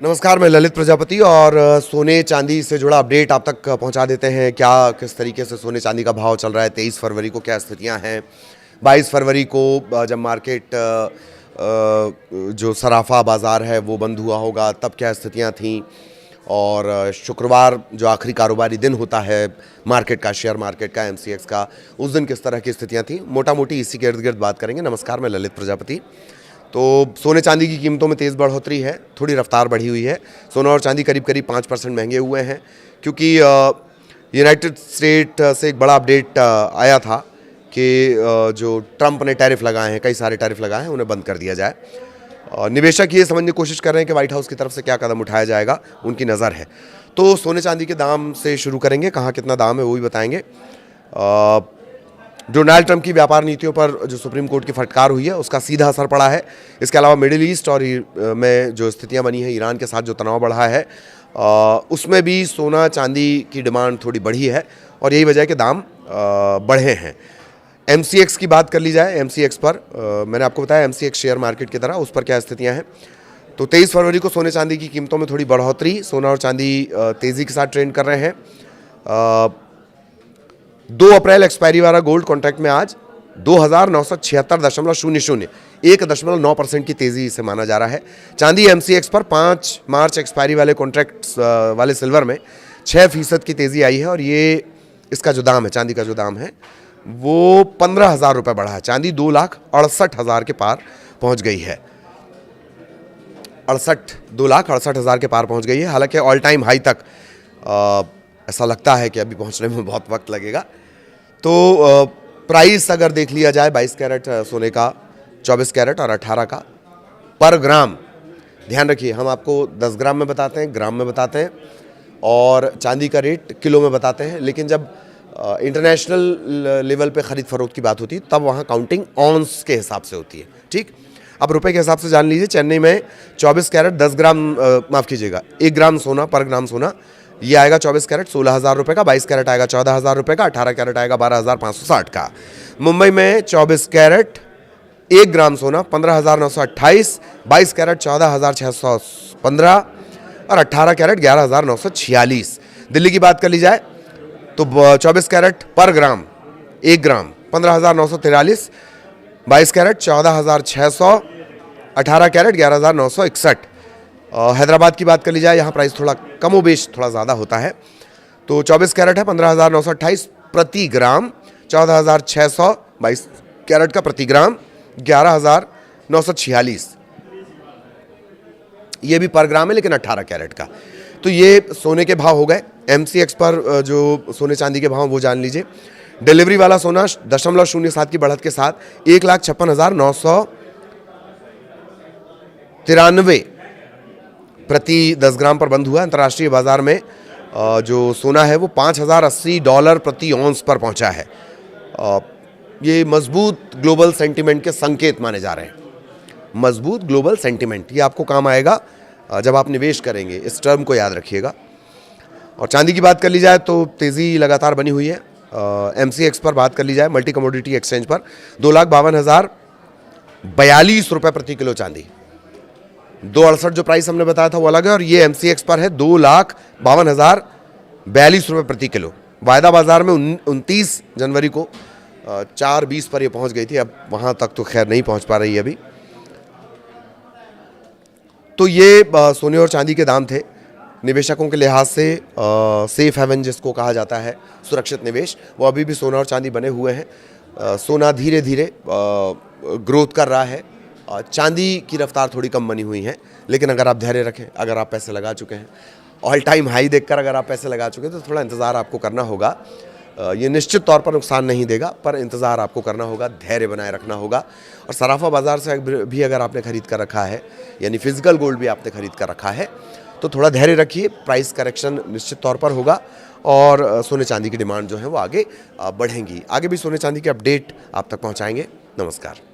नमस्कार, मैं ललित प्रजापति और सोने चांदी से जुड़ा अपडेट आप तक पहुंचा देते हैं। क्या किस तरीके से सोने चांदी का भाव चल रहा है, 23 फरवरी को क्या स्थितियां हैं, 22 फरवरी को जब मार्केट जो सराफा बाज़ार है वो बंद हुआ होगा तब क्या स्थितियां थीं, और शुक्रवार जो आखिरी कारोबारी दिन होता है मार्केट का, शेयर मार्केट का, एमसीएक्स का, उस दिन किस तरह की स्थितियां थीं, मोटा मोटी इसी के इर्द गिर्द बात करेंगे। नमस्कार, मैं ललित प्रजापति। तो सोने चांदी की कीमतों में तेज़ बढ़ोतरी है, थोड़ी रफ्तार बढ़ी हुई है। सोना और चांदी करीब करीब 5% महंगे हुए हैं, क्योंकि यूनाइटेड स्टेट से एक बड़ा अपडेट आया था कि जो ट्रंप ने टैरिफ लगाए हैं, कई सारे टैरिफ लगाए हैं, उन्हें बंद कर दिया जाए। निवेशक ये समझने की कोशिश कर रहे हैं कि व्हाइट हाउस की तरफ से क्या कदम उठाया जाएगा, उनकी नज़र है। तो सोने चांदी के दाम से शुरू करेंगे, कहाँ कितना दाम है वो भी बताएंगे। डोनाल्ड ट्रंप की व्यापार नीतियों पर जो सुप्रीम कोर्ट की फटकार हुई है उसका सीधा असर पड़ा है। इसके अलावा मिडिल ईस्ट और में जो स्थितियां बनी हैं, ईरान के साथ जो तनाव बढ़ा है, उसमें भी सोना चांदी की डिमांड थोड़ी बढ़ी है और यही वजह है कि दाम बढ़े हैं। एमसीएक्स की बात कर ली जाए, एमसीएक्स पर मैंने आपको बताया एमसीएक्स शेयर मार्केट की तरह, उस पर क्या स्थितियाँ हैं। तो 23 फरवरी को सोने चांदी की कीमतों में थोड़ी बढ़ोतरी, सोना और चांदी तेज़ी के साथ ट्रेंड कर रहे हैं। 2 अप्रैल एक्सपायरी वाला गोल्ड कॉन्ट्रैक्ट में आज 2976.00 1.9% की तेज़ी से माना जा रहा है। चांदी एमसीएक्स पर 5 मार्च एक्सपायरी वाले कॉन्ट्रैक्ट्स वाले सिल्वर में 6% की तेज़ी आई है, और ये इसका जो दाम है, चांदी का जो दाम है वो 15,000 रुपये बढ़ा है। चांदी 2,68,000 के पार पहुंच गई है, 2,68,000 के पार पहुंच गई है। हालांकि ऑल टाइम हाई तक ऐसा लगता है कि अभी पहुंचने में बहुत वक्त लगेगा। तो प्राइस अगर देख लिया जाए 22 कैरेट सोने का, 24 कैरेट और 18 का पर ग्राम, ध्यान रखिए हम आपको 10 ग्राम में बताते हैं, ग्राम में बताते हैं, और चांदी का रेट किलो में बताते हैं। लेकिन जब इंटरनेशनल लेवल पे ख़रीद फरोख्त की बात होती है तब वहाँ काउंटिंग ऑन्स के हिसाब से होती है। ठीक, अब रुपए के हिसाब से जान लीजिए। चेन्नई में 24 कैरेट 10 ग्राम, माफ़ कीजिएगा, 1 ग्राम सोना पर ग्राम सोना ये आएगा 24 कैरेट 16,000 रुपये का, 22 कैरेट आएगा 14,000 रुपये का, 18 कैरेट आएगा 12,560 का। मुंबई में 24 कैरेट 1 ग्राम सोना 15,928, 22 कैरेट 14,615 और 18 कैरेट 11,946। दिल्ली की बात कर ली जाए तो 24 कैरेट पर ग्राम 1 ग्राम 15,943, 22 कैरेट 14,600, 18 कैरेट 11,961। हैदराबाद की बात कर ली जाए, यहाँ प्राइस थोड़ा कमोबेश थोड़ा ज़्यादा होता है। तो 24 कैरेट है 15,928 प्रति ग्राम, 14,600, 22 कैरेट का प्रति ग्राम 11,946, ये भी पर ग्राम है लेकिन 18 कैरेट का। तो ये सोने के भाव हो गए। एमसीएक्स पर जो सोने चांदी के भाव वो जान लीजिए। डिलीवरी वाला सोना 0.07 की बढ़त के साथ 1,56,993 प्रति 10 ग्राम पर बंद हुआ। अंतर्राष्ट्रीय बाजार में जो सोना है वो $5,080 प्रति औंस पर पहुंचा है। ये मजबूत ग्लोबल सेंटिमेंट के संकेत माने जा रहे हैं। मजबूत ग्लोबल सेंटिमेंट, ये आपको काम आएगा जब आप निवेश करेंगे, इस टर्म को याद रखिएगा। और चांदी की बात कर ली जाए तो तेज़ी लगातार बनी हुई है। एमसीएक्स पर बात कर ली जाए, मल्टी कमोडिटी एक्सचेंज पर 2,52,042 रुपये प्रति किलो चांदी, 268 जो प्राइस हमने बताया था वो अलग है, और ये एमसीएक्स पर है 2,52,042 रुपये प्रति किलो। वायदा बाजार में 29 जनवरी को 420 पर ये पहुंच गई थी, अब वहां तक तो खैर नहीं पहुंच पा रही है अभी। तो ये सोने और चांदी के दाम थे। निवेशकों के लिहाज से सेफ हेवन जिसको कहा जाता है, सुरक्षित निवेश, वो अभी भी सोना और चांदी बने हुए हैं। सोना धीरे धीरे ग्रोथ कर रहा है, चांदी की रफ्तार थोड़ी कम बनी हुई है। लेकिन अगर आप धैर्य रखें, अगर आप पैसे लगा चुके हैं, ऑल टाइम हाई देखकर अगर आप पैसे लगा चुके हैं तो थोड़ा इंतज़ार आपको करना होगा। ये निश्चित तौर पर नुकसान नहीं देगा, पर इंतज़ार आपको करना होगा, धैर्य बनाए रखना होगा। और सराफा बाज़ार से भी अगर आपने ख़रीद कर रखा है, यानी फिजिकल गोल्ड भी आपने ख़रीद कर रखा है, तो थोड़ा धैर्य रखिए। प्राइस करेक्शन निश्चित तौर पर होगा और सोने चांदी की डिमांड जो है वो आगे बढ़ेंगी। आगे भी सोने चांदी के अपडेट आप तक पहुँचाएँगे। नमस्कार।